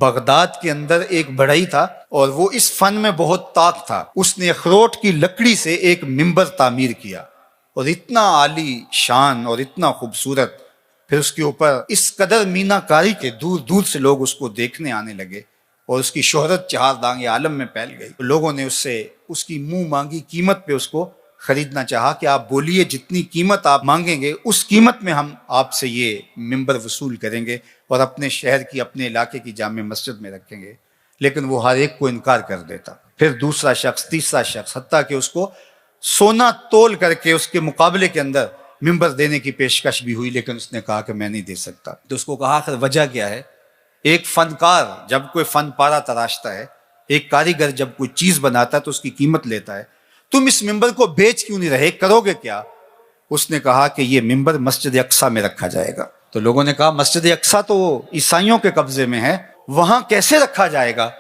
Baghdad کے اندر ایک بڑھئی تھا اور وہ اس فن میں بہت طاق تھا. اس نے اخروٹ کی لکڑی سے ایک منبر تعمیر کیا اور اتنا عالی شان اور اتنا خوبصورت. پھر اس کے اوپر اس قدر مینا کاری کے دور دور سے لوگ اس کو دیکھنے آنے لگے اور اس کی شہرت چہار دانگ عالم میں پھیل گئی. لوگوں نے اس سے اس کی منہ مانگی قیمت پہ اس کو خریدنا چاہا کہ آپ بولیے جتنی قیمت آپ مانگیں گے اس قیمت میں ہم آپ سے یہ منبر وصول کریں گے اور اپنے شہر کی اپنے علاقے کی جامع مسجد میں رکھیں گے. لیکن وہ ہر ایک کو انکار کر دیتا. پھر دوسرا شخص، تیسرا شخص، حتیٰ کہ اس کو سونا تول کر کے اس کے مقابلے کے اندر منبر دینے کی پیشکش بھی ہوئی، لیکن اس نے کہا کہ میں نہیں دے سکتا. تو اس کو کہا آخر وجہ کیا ہے؟ ایک فنکار جب کوئی فن پارا تراشتا ہے، ایک کاریگر جب کوئی چیز بناتا ہے تو اس کی قیمت لیتا ہے. تم اس منبر کو بیچ کیوں نہیں رہے، کرو گے کیا؟ اس نے کہا کہ یہ منبر مسجد اقصیٰ میں رکھا جائے گا. تو لوگوں نے کہا مسجد اقصیٰ تو عیسائیوں کے قبضے میں ہے، وہاں کیسے رکھا جائے گا؟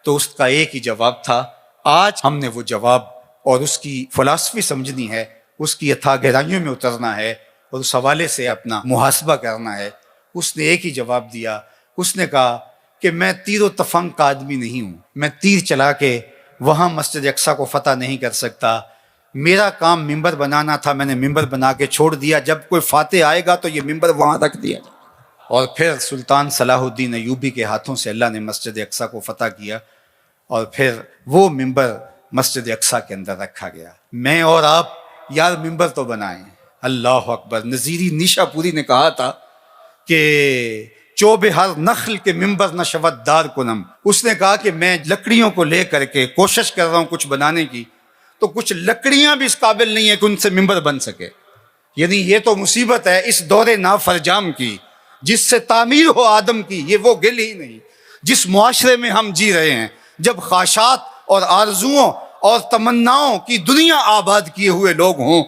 تو اس کا ایک ہی جواب تھا. آج ہم نے وہ جواب اور اس کی فلسفی سمجھنی ہے، اس کی اتھا گہرائیوں میں اترنا ہے اور اس حوالے سے اپنا محاسبہ کرنا ہے. اس نے ایک ہی جواب دیا. اس نے کہا کہ میں تیر و تفنگ کا آدمی نہیں ہوں، میں تیر چلا کے وہاں مسجد اقصیٰ کو فتح نہیں کر سکتا. میرا کام منبر بنانا تھا، میں نے منبر بنا کے چھوڑ دیا. جب کوئی فاتح آئے گا تو یہ منبر وہاں رکھ دیا. اور پھر سلطان صلاح الدین ایوبی کے ہاتھوں سے اللہ نے مسجد اقصیٰ کو فتح کیا اور پھر وہ منبر مسجد اقصیٰ کے اندر رکھا گیا. میں اور آپ یار منبر تو بنائیں. اللہ اکبر. نظیری نیشا پوری نے کہا تھا کہ چوب ہر نخل کے منبر نہ شود دار کنم. اس نے کہا کہ میں لکڑیوں کو لے کر کے کوشش کر رہا ہوں کچھ بنانے کی، تو کچھ لکڑیاں بھی اس قابل نہیں ہیں کہ ان سے منبر بن سکے. یعنی یہ تو مصیبت ہے اس دور نافرجام کی، جس سے تعمیر ہو آدم کی یہ وہ گل ہی نہیں. جس معاشرے میں ہم جی رہے ہیں، جب خواہشات اور آرزوؤں اور تمناؤں کی دنیا آباد کیے ہوئے لوگ ہوں،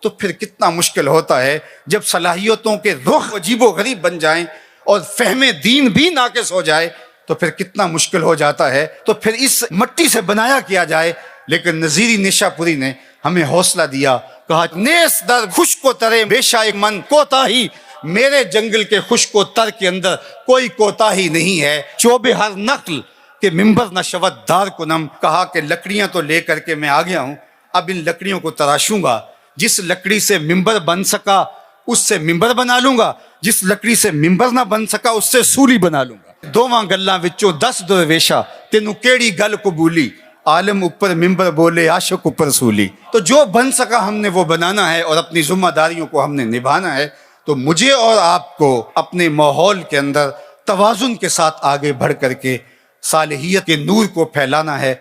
تو پھر کتنا مشکل ہوتا ہے جب صلاحیتوں کے رخ عجیب و غریب بن جائیں اور فہم دین بھی ناقص ہو جائے تو پھر کتنا مشکل ہو جاتا ہے. تو پھر اس مٹی سے بنایا کیا جائے. لیکن نظیری نشا پوری نے ہمیں حوصلہ دیا، کہا نیس در خشک و ترے بیشا ایک من کوتاہی. میرے جنگل کے خشک و تر کے اندر کوئی کوتاہی نہیں ہے. چوب ہر نقل کہ منبر نہ شود دار کنم. کہا کہ لکڑیاں تو لے کر کے میں آ گیا ہوں، اب ان لکڑیوں کو تراشوں گا. جس لکڑی سے منبر بن سکا اس سے منبر بنا لوں گا، جس لکڑی سے منبر نہ بن سکا اس سے سولی بنا لوں گا. دوواں گلاں وچوں 10 درویشا تینوں کیڑی گل قبولی. عالم اوپر منبر بولے عاشق اوپر سولی. تو جو بن سکا ہم نے وہ بنانا ہے اور اپنی ذمہ داریوں کو ہم نے نبھانا ہے. تو مجھے اور آپ کو اپنے ماحول کے اندر توازن کے ساتھ آگے بڑھ کر کے صالحیت کے نور کو پھیلانا ہے.